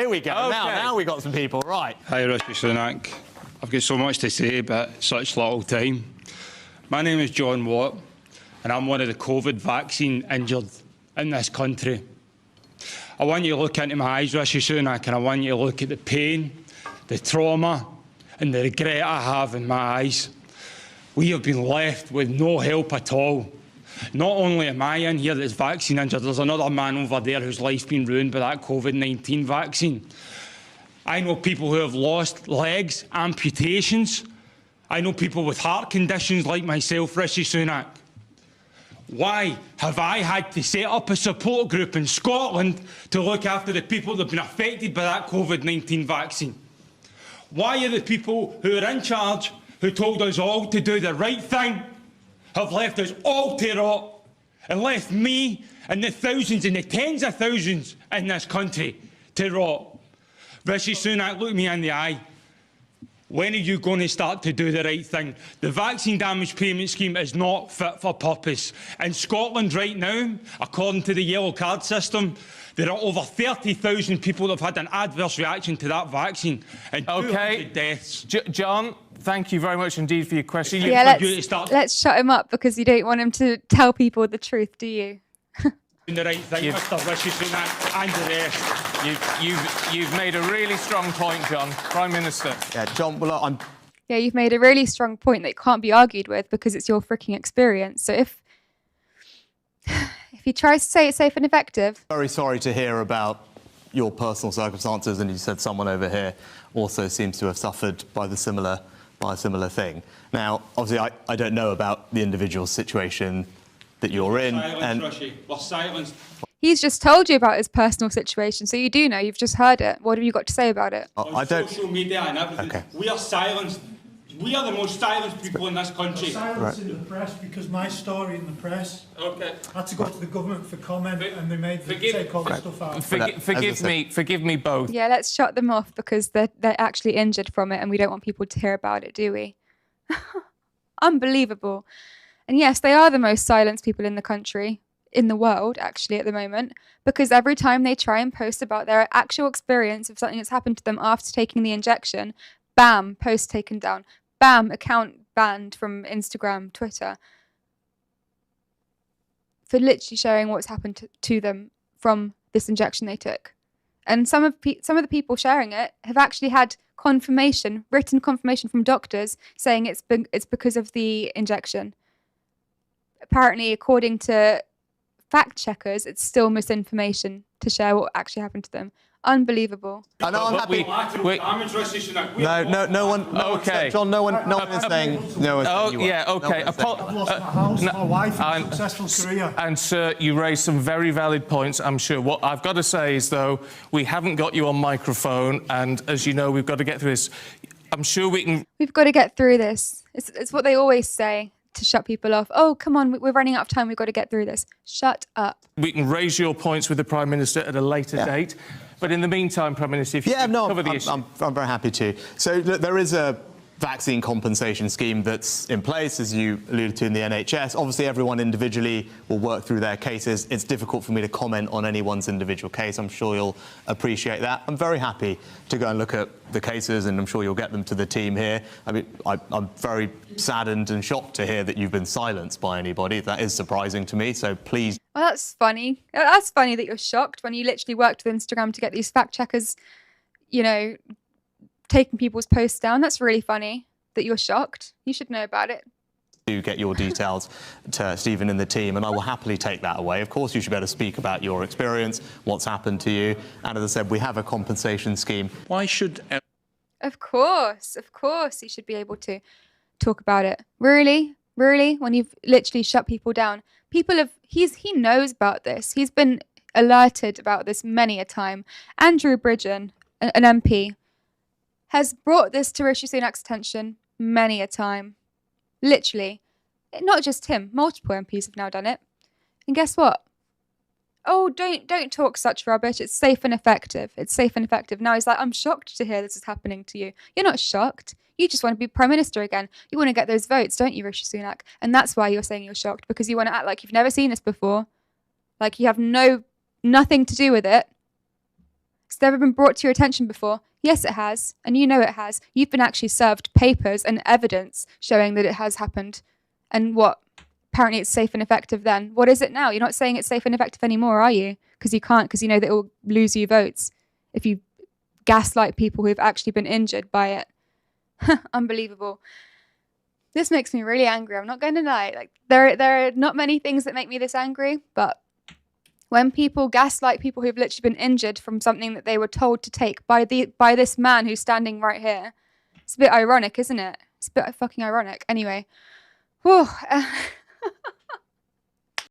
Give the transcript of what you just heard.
here we go. Okay. Now we got some people, right. Hi, Rishi Sunak. I've got so much to say, but such little time. My name is John Watt, and I'm one of the COVID vaccine injured in this country. I want you to look into my eyes, Rishi Sunak, and I want you to look at the pain, the trauma, and the regret I have in my eyes. We have been left with no help at all. Not only am I in here that's vaccine injured, there's another man over there whose life's been ruined by that COVID-19 vaccine. I know people who have lost legs, amputations. I know people with heart conditions like myself, Rishi Sunak. Why have I had to set up a support group in Scotland to look after the people that have been affected by that COVID-19 vaccine? Why are the people who are in charge, who told us all to do the right thing, have left us all to rot and left me and the thousands and the tens of thousands in this country to rot? Rishi Sunak, look me in the eye. When are you going to start to do the right thing? The vaccine damage payment scheme is not fit for purpose. In Scotland right now, according to the yellow card system, there are over 30,000 people that have had an adverse reaction to that vaccine and 200 deaths. John, thank you very much indeed for your question. Yeah, let's shut him up because you don't want him to tell people the truth, do you? The right thing, Mr. Rishi Sunak and the rest. You've made a really strong point, John. Prime Minister. Yeah, John, well, Yeah, you've made a really strong point that can't be argued with because it's your freaking experience. So if he tries to say it's safe and effective... Very sorry to hear about your personal circumstances, and you said someone over here also seems to have suffered by a similar thing. Now, obviously, I don't know about the individual situation that you're in. We're silenced. He's just told you about his personal situation, so you do know. You've just heard it. What have you got to say about it? On social media and everything, okay. We are silenced. We are the most silenced people in this country. Silence in the press because my story in the press had to go to the government for comment, and they made them take all the stuff out. Forgive me both. Yeah, let's shut them off because they're actually injured from it, and we don't want people to hear about it, do we? Unbelievable. And yes, they are the most silenced people in the country, in the world, actually, at the moment, because every time they try and post about their actual experience of something that's happened to them after taking the injection, bam, post taken down, bam, account banned from Instagram, Twitter, for literally showing what's happened to them from this injection they took. And some of the people sharing it have actually had confirmation, written confirmation from doctors saying it's because of the injection. Apparently, according to fact checkers, it's still misinformation to share what actually happened to them. Unbelievable. I know, I'm happy. No one. Okay. John, no one is saying. Oh, yeah, okay. I've lost my house, my wife, and a successful career. And, sir, you raised some very valid points, I'm sure. What I've got to say is, though, we haven't got you on microphone, and, as you know, we've got to get through this. I'm sure we can... We've got to get through this. It's what they always say to shut people off. Oh, come on, we're running out of time. We've got to get through this. Shut up. We can raise your points with the Prime Minister at a later date. But in the meantime, Prime Minister, if you cover the issue... I'm very happy to. So there is a vaccine compensation scheme that's in place, as you alluded to, in the NHS. Obviously, everyone individually will work through their cases. It's difficult for me to comment on anyone's individual case. I'm sure you'll appreciate that. I'm very happy to go and look at the cases, and I'm sure you'll get them to the team here. I mean, I'm very saddened and shocked to hear that you've been silenced by anybody. That is surprising to me, so please... Well, that's funny. That's funny that you're shocked when you literally worked with Instagram to get these fact checkers, you know, taking people's posts down. That's really funny that you're shocked. You should know about it. Do get your details to Stephen and the team, and I will happily take that away. Of course, you should be able to speak about your experience, what's happened to you, and as I said, we have a compensation scheme. Why should... Of course, you should be able to talk about it. Really? When you've literally shut people down. He knows about this. He's been alerted about this many a time. Andrew Bridgen, an MP, has brought this to Rishi Sunak's attention many a time. Literally. Not just him. Multiple MPs have now done it. And guess what? Oh, don't talk such rubbish. It's safe and effective. It's safe and effective. Now he's like, I'm shocked to hear this is happening to you. You're not shocked. You just want to be Prime Minister again. You want to get those votes, don't you, Rishi Sunak? And that's why you're saying you're shocked, because you want to act like you've never seen this before. Like you have nothing to do with it. It's never been brought to your attention before. Yes, it has. And you know it has. You've been actually served papers and evidence showing that it has happened. And what? Apparently it's safe and effective then. What is it now? You're not saying it's safe and effective anymore, are you? Because you can't, because you know that it will lose you votes if you gaslight people who've actually been injured by it. Unbelievable. This makes me really angry. I'm not going to lie. Like there are not many things that make me this angry, but when people gaslight people who've literally been injured from something that they were told to take by this man who's standing right here, it's a bit ironic, isn't it? It's a bit fucking ironic. Anyway, whew.